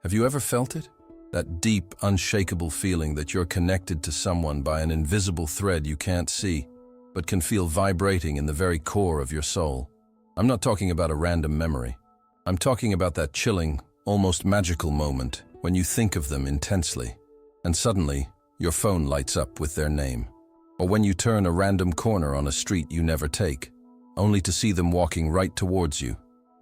Have you ever felt it? That deep, unshakable feeling that you're connected to someone by an invisible thread you can't see, but can feel vibrating in the very core of your soul. I'm not talking about a random memory. I'm talking about that chilling, almost magical moment when you think of them intensely, and suddenly your phone lights up with their name. Or when you turn a random corner on a street you never take, only to see them walking right towards you,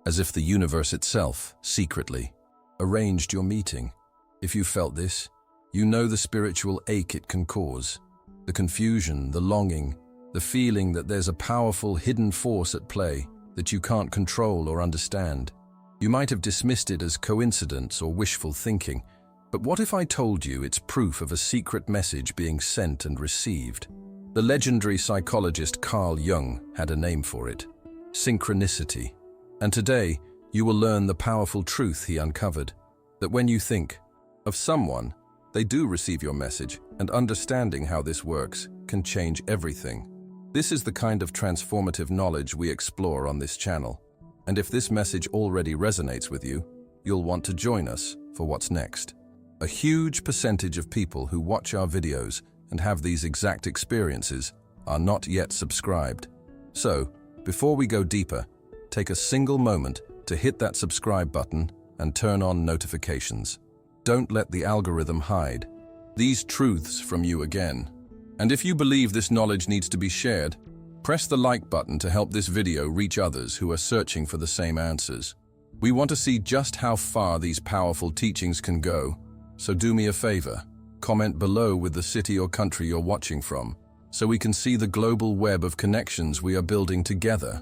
as if the universe itself, secretly, arranged your meeting. If you felt this, you know the spiritual ache it can cause, the confusion, the longing, the feeling that there's a powerful hidden force at play that you can't control or understand. You might have dismissed it as coincidence or wishful thinking, but what if I told you it's proof of a secret message being sent and received? The legendary psychologist Carl Jung had a name for it: synchronicity. And today, you will learn the powerful truth he uncovered, that when you think of someone, they do receive your message, and understanding how this works can change everything. This is the kind of transformative knowledge we explore on this channel. And if this message already resonates with you, you'll want to join us for what's next. A huge percentage of people who watch our videos and have these exact experiences are not yet subscribed. So, before we go deeper, take a single moment to hit that subscribe button and turn on notifications. Don't let the algorithm hide these truths from you again. And if you believe this knowledge needs to be shared, press the like button to help this video reach others who are searching for the same answers. We want to see just how far these powerful teachings can go, so do me a favor, comment below with the city or country you're watching from, so we can see the global web of connections we are building together.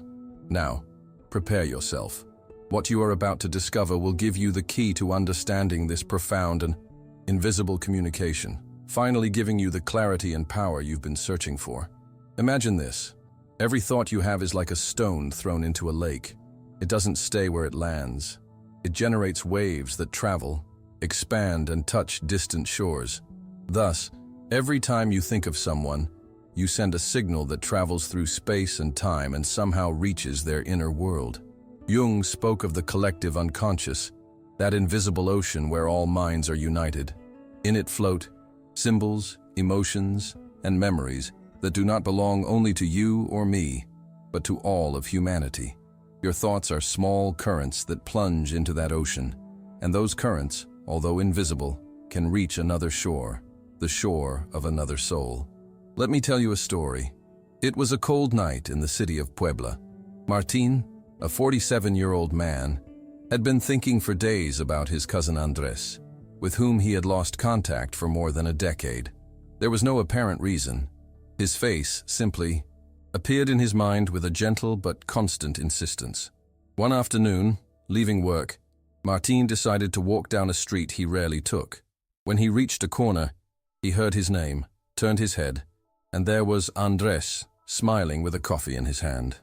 Now, prepare yourself. What you are about to discover will give you the key to understanding this profound and invisible communication, finally giving you the clarity and power you've been searching for. Imagine this. Every thought you have is like a stone thrown into a lake. It doesn't stay where it lands. It generates waves that travel, expand, and touch distant shores. Thus, every time you think of someone, you send a signal that travels through space and time and somehow reaches their inner world. Jung spoke of the collective unconscious, that invisible ocean where all minds are united. In it float symbols, emotions, and memories that do not belong only to you or me, but to all of humanity. Your thoughts are small currents that plunge into that ocean, and those currents, although invisible, can reach another shore, the shore of another soul. Let me tell you a story. It was a cold night in the city of Puebla. Martin, a 47-year-old man, had been thinking for days about his cousin Andres, with whom he had lost contact for more than a decade. There was no apparent reason. His face simply appeared in his mind with a gentle but constant insistence. One afternoon, leaving work, Martin decided to walk down a street he rarely took. When he reached a corner, he heard his name, turned his head, and there was Andres, smiling with a coffee in his hand.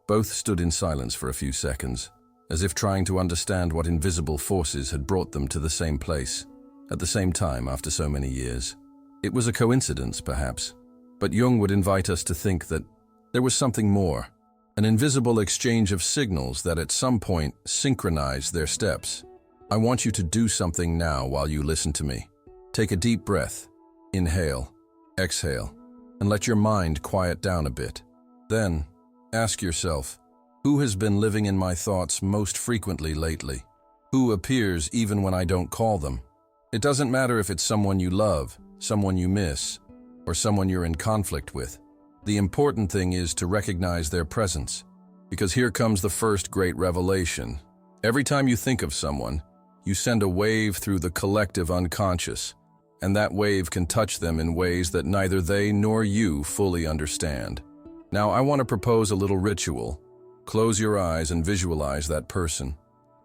Both stood in silence for a few seconds, as if trying to understand what invisible forces had brought them to the same place, at the same time after so many years. It was a coincidence, perhaps, but Jung would invite us to think that there was something more, an invisible exchange of signals that at some point synchronized their steps. I want you to do something now while you listen to me. Take a deep breath, inhale, exhale, and let your mind quiet down a bit. Then, ask yourself, who has been living in my thoughts most frequently lately? Who appears even when I don't call them? It doesn't matter if it's someone you love, someone you miss, or someone you're in conflict with. The important thing is to recognize their presence, because here comes the first great revelation. Every time you think of someone, you send a wave through the collective unconscious, and that wave can touch them in ways that neither they nor you fully understand. Now, I want to propose a little ritual. Close your eyes and visualize that person.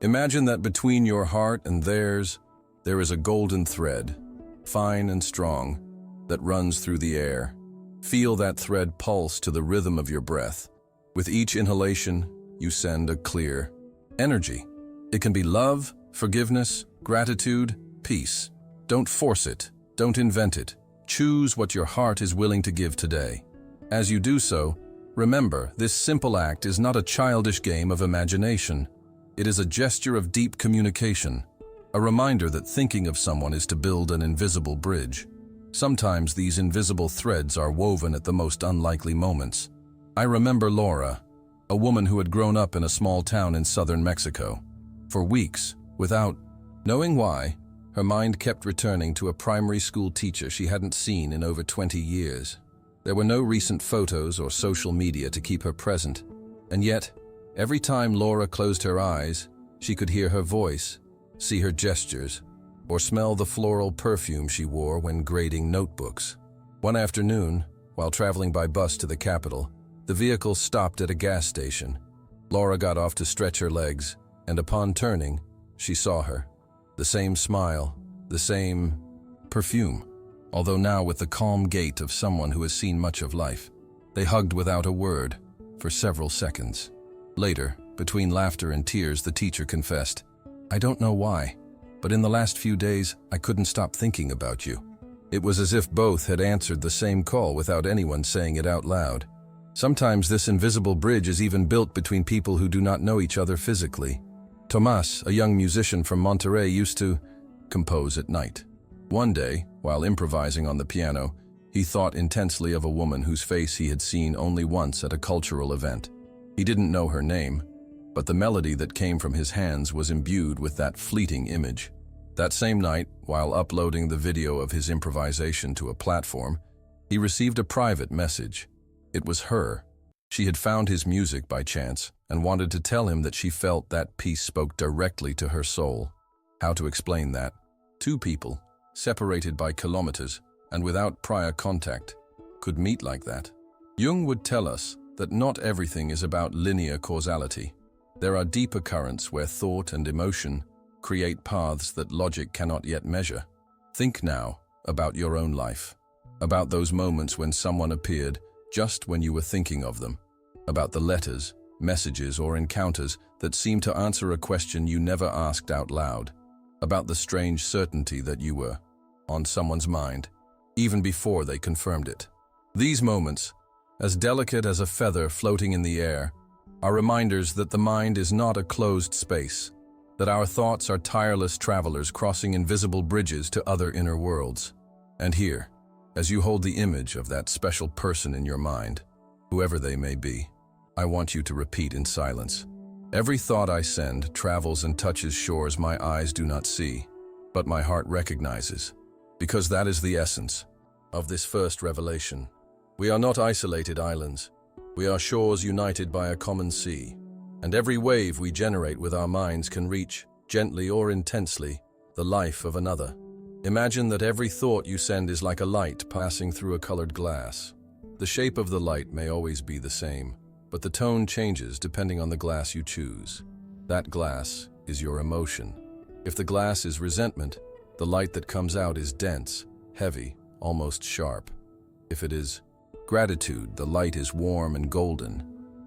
Imagine that between your heart and theirs, there is a golden thread, fine and strong, that runs through the air. Feel that thread pulse to the rhythm of your breath. With each inhalation, you send a clear energy. It can be love, forgiveness, gratitude, peace. Don't force it. Don't invent it. Choose what your heart is willing to give today. As you do so, remember, this simple act is not a childish game of imagination. It is a gesture of deep communication, A reminder that thinking of someone is to build an invisible bridge. Sometimes these invisible threads are woven at the most unlikely moments. I remember Laura, a woman who had grown up in a small town in southern Mexico. For weeks, without knowing why, her mind kept returning to a primary school teacher she hadn't seen in over 20 years. There were no recent photos or social media to keep her present, and yet, every time Laura closed her eyes, she could hear her voice, see her gestures, or smell the floral perfume she wore when grading notebooks. One afternoon, while traveling by bus to the capital, the vehicle stopped at a gas station. Laura got off to stretch her legs, and upon turning, she saw her. The same smile, the same perfume, although now with the calm gait of someone who has seen much of life. They hugged without a word, for several seconds. Later, between laughter and tears, the teacher confessed, "I don't know why, but in the last few days, I couldn't stop thinking about you." It was as if both had answered the same call without anyone saying it out loud. Sometimes this invisible bridge is even built between people who do not know each other physically. Tomas, a young musician from Monterrey, used to compose at night. One day, while improvising on the piano, he thought intensely of a woman whose face he had seen only once at a cultural event. He didn't know her name, but the melody that came from his hands was imbued with that fleeting image. That same night, while uploading the video of his improvisation to a platform, he received a private message. It was her. She had found his music by chance and wanted to tell him that she felt that piece spoke directly to her soul. How to explain that? Two people, separated by kilometers and without prior contact, could meet like that. Jung would tell us that not everything is about linear causality. There are deeper currents where thought and emotion create paths that logic cannot yet measure. Think now about your own life, about those moments when someone appeared just when you were thinking of them, about the letters, messages, or encounters that seemed to answer a question you never asked out loud, about the strange certainty that you were on someone's mind, even before they confirmed it. These moments, as delicate as a feather floating in the air, are reminders that the mind is not a closed space, that our thoughts are tireless travelers crossing invisible bridges to other inner worlds. And here, as you hold the image of that special person in your mind, whoever they may be, I want you to repeat in silence. Every thought I send travels and touches shores my eyes do not see, but my heart recognizes, because that is the essence of this first revelation. We are not isolated islands. We are shores united by a common sea, and every wave we generate with our minds can reach, gently or intensely, the life of another. Imagine that every thought you send is like a light passing through a colored glass. The shape of the light may always be the same, but the tone changes depending on the glass you choose. That glass is your emotion. If the glass is resentment, the light that comes out is dense, heavy, almost sharp. If it is gratitude, the light is warm and golden,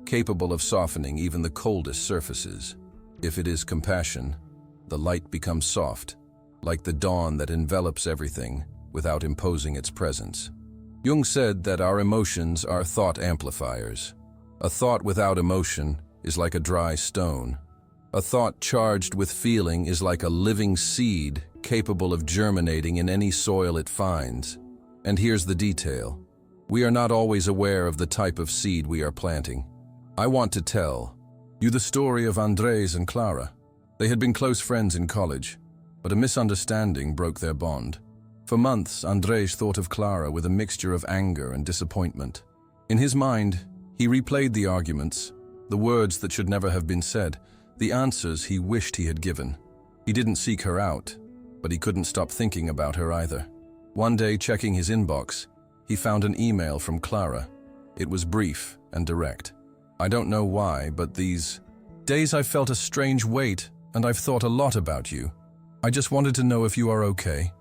capable of softening even the coldest surfaces. If it is compassion, the light becomes soft, like the dawn that envelops everything without imposing its presence. Jung said that our emotions are thought amplifiers. A thought without emotion is like a dry stone. A thought charged with feeling is like a living seed capable of germinating in any soil it finds. And here's the detail. We are not always aware of the type of seed we are planting. I want to tell you the story of Andres and Clara. They had been close friends in college, but a misunderstanding broke their bond. For months, Andres thought of Clara with a mixture of anger and disappointment. In his mind, he replayed the arguments, the words that should never have been said, the answers he wished he had given. He didn't seek her out, but he couldn't stop thinking about her either. One day, checking his inbox, he found an email from Clara. It was brief and direct. "I don't know why, but these days I've felt a strange weight, and I've thought a lot about you. I just wanted to know if you are okay."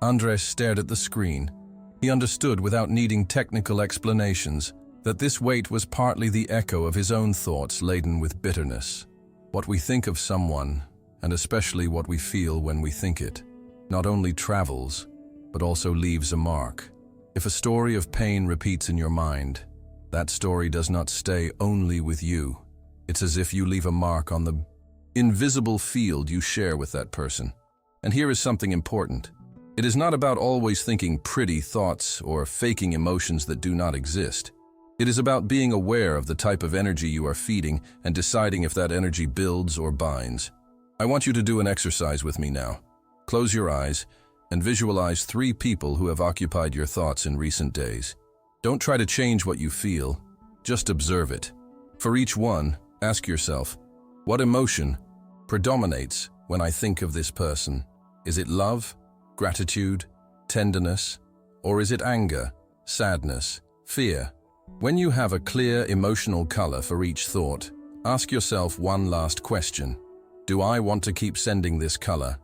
Andres stared at the screen. He understood without needing technical explanations that this weight was partly the echo of his own thoughts laden with bitterness. What we think of someone, and especially what we feel when we think it, not only travels, but also leaves a mark. If a story of pain repeats in your mind, that story does not stay only with you. It's as if you leave a mark on the invisible field you share with that person. And here is something important. It is not about always thinking pretty thoughts or faking emotions that do not exist. It is about being aware of the type of energy you are feeding and deciding if that energy builds or binds. I want you to do an exercise with me now. Close your eyes and visualize 3 people who have occupied your thoughts in recent days. Don't try to change what you feel, just observe it. For each one, ask yourself, what emotion predominates when I think of this person? Is it love, gratitude, tenderness, or is it anger, sadness, fear? When you have a clear emotional color for each thought, ask yourself one last question. Do I want to keep sending this color?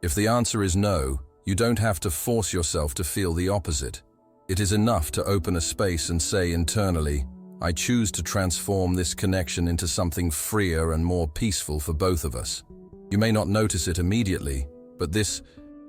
If the answer is no, you don't have to force yourself to feel the opposite. It is enough to open a space and say internally, I choose to transform this connection into something freer and more peaceful for both of us. You may not notice it immediately, but this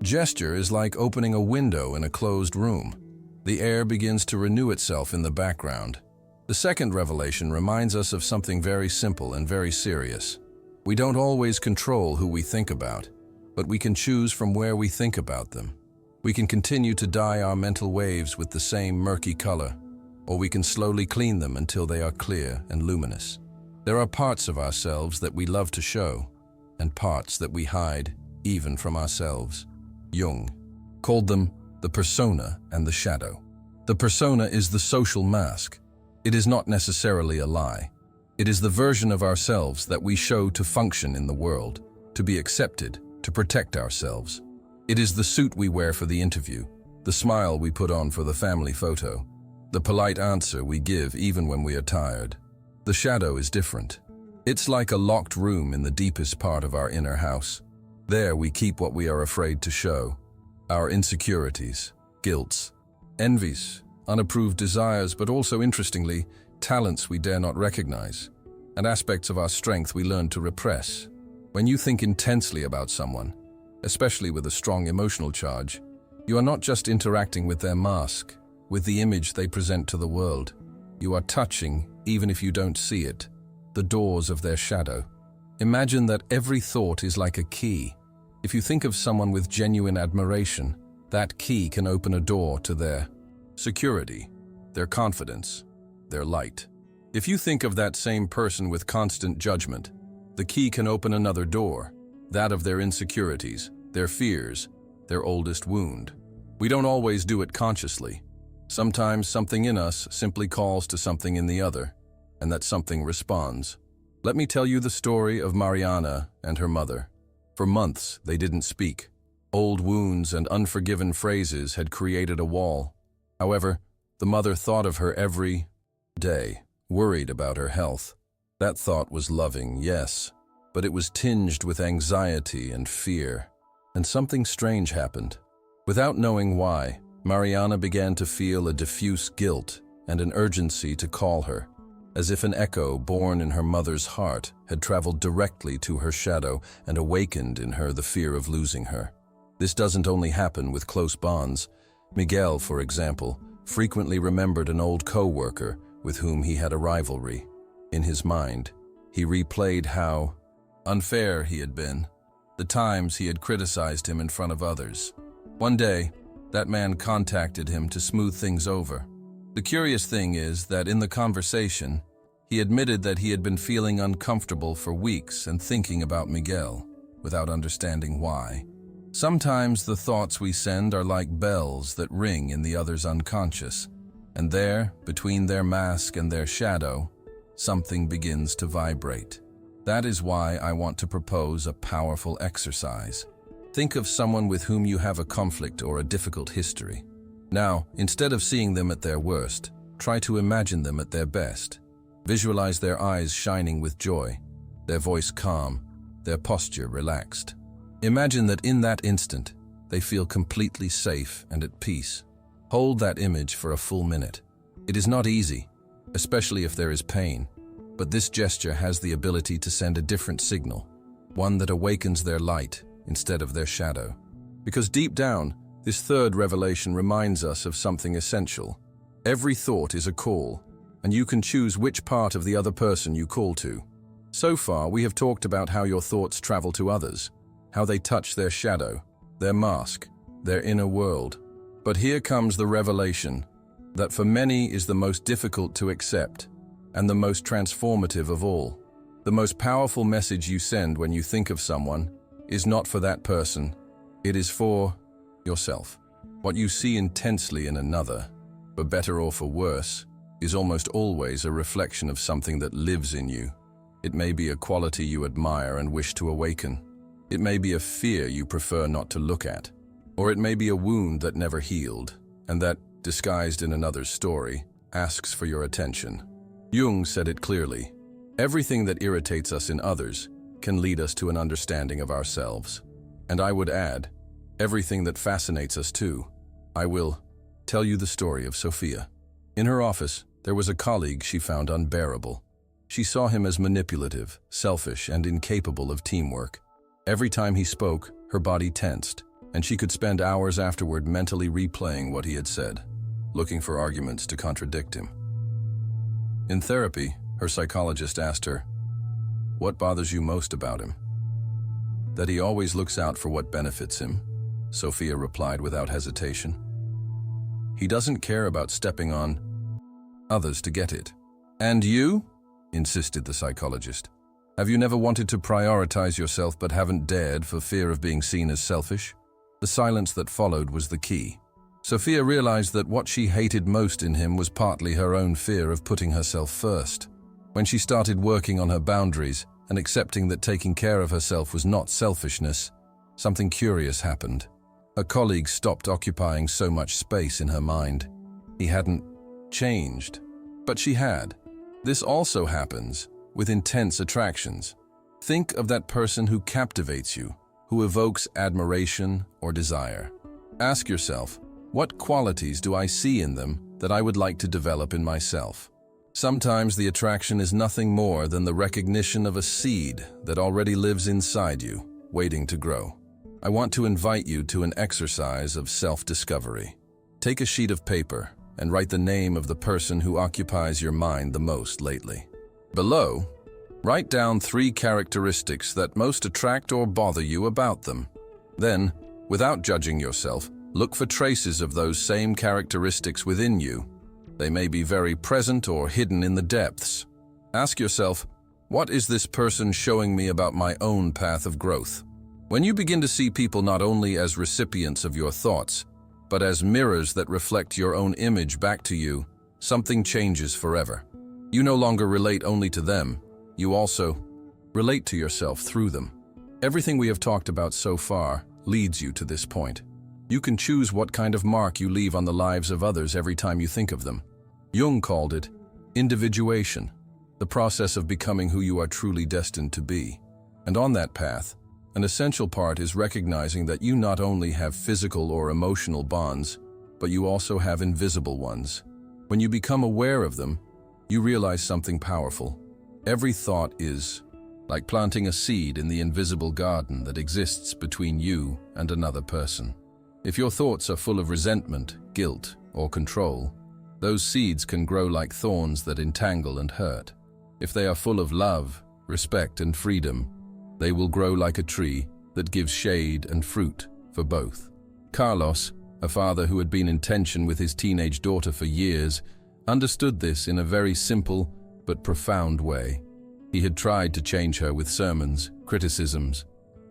gesture is like opening a window in a closed room. The air begins to renew itself in the background. The second revelation reminds us of something very simple and very serious. We don't always control who we think about, but we can choose from where we think about them. We can continue to dye our mental waves with the same murky color, or we can slowly clean them until they are clear and luminous. There are parts of ourselves that we love to show, and parts that we hide even from ourselves. Jung called them the persona and the shadow. The persona is the social mask. It is not necessarily a lie. It is the version of ourselves that we show to function in the world, to be accepted, to protect ourselves. It is the suit we wear for the interview, the smile we put on for the family photo, the polite answer we give even when we are tired. The shadow is different. It's like a locked room in the deepest part of our inner house. There we keep what we are afraid to show. Our insecurities, guilts, envies, unapproved desires, but also, interestingly, talents we dare not recognize, and aspects of our strength we learn to repress. When you think intensely about someone, especially with a strong emotional charge, you are not just interacting with their mask, with the image they present to the world. You are touching, even if you don't see it, the doors of their shadow. Imagine that every thought is like a key. If you think of someone with genuine admiration, that key can open a door to their security, their confidence, their light. If you think of that same person with constant judgment, the key can open another door, that of their insecurities, their fears, their oldest wound. We don't always do it consciously. Sometimes something in us simply calls to something in the other, and that something responds. Let me tell you the story of Mariana and her mother. For months, they didn't speak. Old wounds and unforgiven phrases had created a wall. However, the mother thought of her every day, worried about her health. That thought was loving, yes, but it was tinged with anxiety and fear. And something strange happened. Without knowing why, Mariana began to feel a diffuse guilt and an urgency to call her, as if an echo born in her mother's heart had traveled directly to her shadow and awakened in her the fear of losing her. This doesn't only happen with close bonds. Miguel, for example, frequently remembered an old co-worker with whom he had a rivalry. In his mind, he replayed how unfair he had been, the times he had criticized him in front of others. One day, that man contacted him to smooth things over. The curious thing is that in the conversation, he admitted that he had been feeling uncomfortable for weeks and thinking about Miguel, without understanding why. Sometimes the thoughts we send are like bells that ring in the other's unconscious, and there, between their mask and their shadow, something begins to vibrate. That is why I want to propose a powerful exercise. Think of someone with whom you have a conflict or a difficult history. Now, instead of seeing them at their worst, try to imagine them at their best. Visualize their eyes shining with joy, their voice calm, their posture relaxed. Imagine that in that instant, they feel completely safe and at peace. Hold that image for a full minute. It is not easy, especially if there is pain, but this gesture has the ability to send a different signal, one that awakens their light instead of their shadow. Because deep down, this third revelation reminds us of something essential. Every thought is a call, and you can choose which part of the other person you call to. So far, we have talked about how your thoughts travel to others, how they touch their shadow, their mask, their inner world. But here comes the revelation that for many is the most difficult to accept and the most transformative of all. The most powerful message you send when you think of someone is not for that person, it is for yourself. What you see intensely in another, for better or for worse, is almost always a reflection of something that lives in you. It may be a quality you admire and wish to awaken. It may be a fear you prefer not to look at. Or it may be a wound that never healed, and that, disguised in another's story, asks for your attention. Jung said it clearly. Everything that irritates us in others can lead us to an understanding of ourselves. And I would add, everything that fascinates us too. I will tell you the story of Sophia. In her office, there was a colleague she found unbearable. She saw him as manipulative, selfish, and incapable of teamwork. Every time he spoke, her body tensed, and she could spend hours afterward mentally replaying what he had said, looking for arguments to contradict him. In therapy, her psychologist asked her, "What bothers you most about him?" "That he always looks out for what benefits him," Sophia replied without hesitation. "He doesn't care about stepping on others to get it." "And you?" insisted the psychologist. "Have you never wanted to prioritize yourself but haven't dared for fear of being seen as selfish?" The silence that followed was the key. Sophia realized that what she hated most in him was partly her own fear of putting herself first. When she started working on her boundaries and accepting that taking care of herself was not selfishness, something curious happened. A colleague stopped occupying so much space in her mind. He hadn't changed, but she had. This also happens with intense attractions. Think of that person who captivates you, who evokes admiration or desire. Ask yourself, what qualities do I see in them that I would like to develop in myself? Sometimes the attraction is nothing more than the recognition of a seed that already lives inside you, waiting to grow. I want to invite you to an exercise of self-discovery. Take a sheet of paper and write the name of the person who occupies your mind the most lately. Below, write down 3 characteristics that most attract or bother you about them. Then, without judging yourself, look for traces of those same characteristics within you. They may be very present or hidden in the depths. Ask yourself, what is this person showing me about my own path of growth? When you begin to see people not only as recipients of your thoughts, but as mirrors that reflect your own image back to you, something changes forever. You no longer relate only to them, you also relate to yourself through them. Everything we have talked about so far leads you to this point. You can choose what kind of mark you leave on the lives of others every time you think of them. Jung called it individuation, the process of becoming who you are truly destined to be. And on that path, an essential part is recognizing that you not only have physical or emotional bonds, but you also have invisible ones. When you become aware of them, you realize something powerful. Every thought is like planting a seed in the invisible garden that exists between you and another person. If your thoughts are full of resentment, guilt, or control, those seeds can grow like thorns that entangle and hurt. If they are full of love, respect, and freedom, they will grow like a tree that gives shade and fruit for both. Carlos, a father who had been in tension with his teenage daughter for years, understood this in a very simple but profound way. He had tried to change her with sermons, criticisms,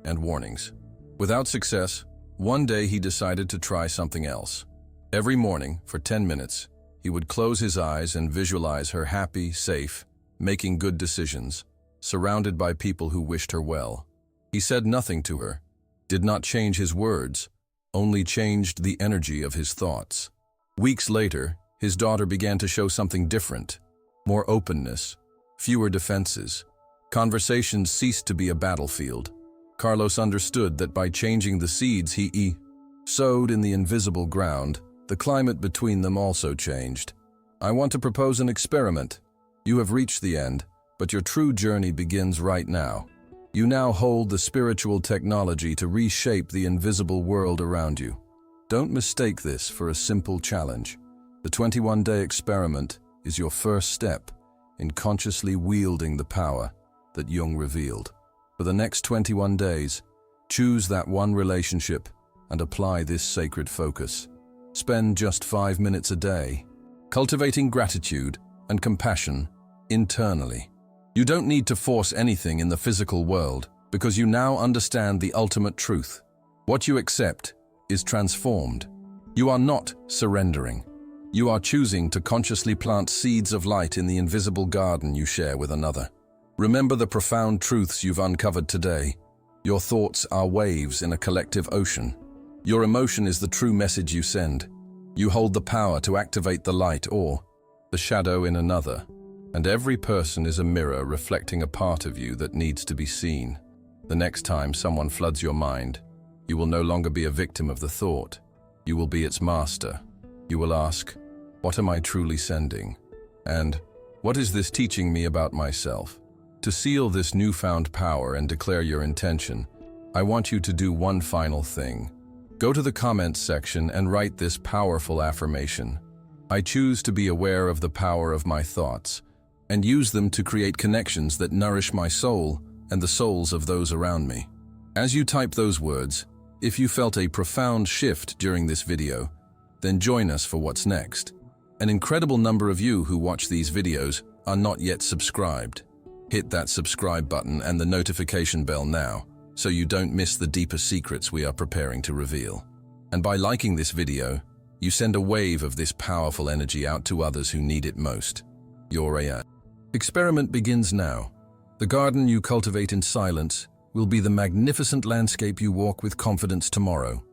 and warnings. Without success, one day he decided to try something else. Every morning, for 10 minutes, he would close his eyes and visualize her happy, safe, making good decisions, surrounded by people who wished her well. He said nothing to her, did not change his words, only changed the energy of his thoughts. Weeks later, his daughter began to show something different, more openness, fewer defenses. Conversations ceased to be a battlefield. Carlos understood that by changing the seeds he sowed in the invisible ground, the climate between them also changed. I want to propose an experiment. You have reached the end, but your true journey begins right now. You now hold the spiritual technology to reshape the invisible world around you. Don't mistake this for a simple challenge. The 21-day experiment is your first step in consciously wielding the power that Jung revealed. For the next 21 days, choose that one relationship and apply this sacred focus. Spend just 5 minutes a day, cultivating gratitude and compassion internally. You don't need to force anything in the physical world because you now understand the ultimate truth. What you accept is transformed. You are not surrendering. You are choosing to consciously plant seeds of light in the invisible garden you share with another. Remember the profound truths you've uncovered today. Your thoughts are waves in a collective ocean. Your emotion is the true message you send. You hold the power to activate the light or the shadow in another. And every person is a mirror reflecting a part of you that needs to be seen. The next time someone floods your mind, you will no longer be a victim of the thought. You will be its master. You will ask, what am I truly sending? And what is this teaching me about myself? To seal this newfound power and declare your intention, I want you to do one final thing. Go to the comments section and write this powerful affirmation. I choose to be aware of the power of my thoughts and use them to create connections that nourish my soul and the souls of those around me. As you type those words, if you felt a profound shift during this video, then join us for what's next. An incredible number of you who watch these videos are not yet subscribed. Hit that subscribe button and the notification bell now, so you don't miss the deeper secrets we are preparing to reveal. And by liking this video, you send a wave of this powerful energy out to others who need it most. Your experiment begins now. The garden you cultivate in silence will be the magnificent landscape you walk with confidence tomorrow.